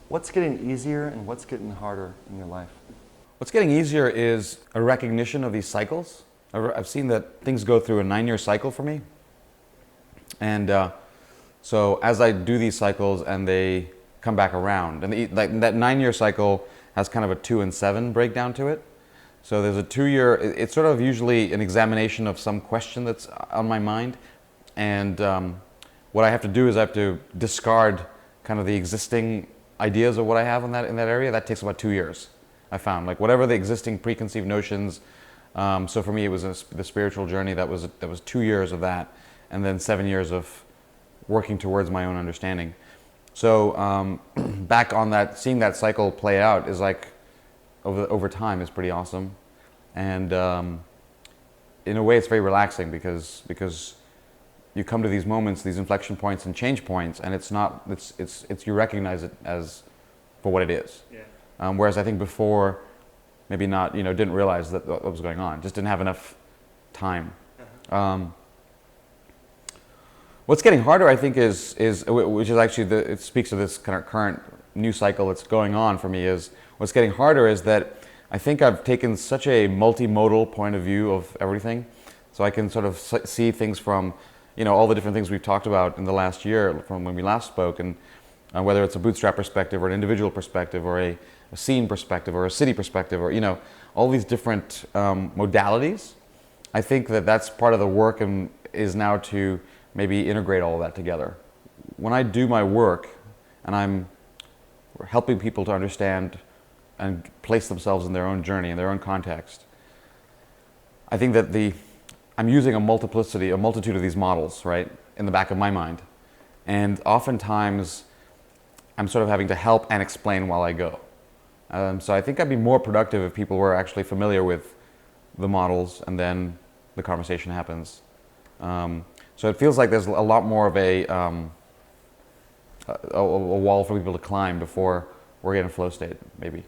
What's getting easier and what's getting harder in your life? What's getting easier is a recognition of these cycles. I've seen that things go through a 9-year cycle for me. And so as I do these cycles and they come back around, and that 9-year cycle has kind of a 2 and 7 breakdown to it. So there's a 2-year, it's sort of usually an examination of some question that's on my mind. And what I have to do is I have to discard kind of the existing ideas of what I have in that area. That takes about 2 years, I found. Like whatever the existing preconceived notions. So for me, it was the spiritual journey. That was 2 years of that, and then 7 years of working towards my own understanding. So back on that, seeing that cycle play out is like over time is pretty awesome, and in a way, it's very relaxing because you come to these moments, these inflection points and change points, and it's you recognize it as for what it is. Yeah. Whereas I think before, maybe not, didn't realize that what was going on, just didn't have enough time. What's getting harder, I think, is which is actually it speaks to this kind of current new cycle that's going on for me. Is what's getting harder is that I think I've taken such a multimodal point of view of everything, so I can sort of see things from all the different things we've talked about in the last year from when we last spoke, and whether it's a bootstrap perspective or an individual perspective or a scene perspective or a city perspective or all these different modalities. I think that's part of the work and is now to maybe integrate all of that together. When I do my work and I'm helping people to understand and place themselves in their own journey, in their own context, I think that I'm using a multitude of these models, right, in the back of my mind. And oftentimes, I'm sort of having to help and explain while I go. So I think I'd be more productive if people were actually familiar with the models and then the conversation happens. So it feels like there's a lot more of a wall for people to climb before we're in a flow state, maybe.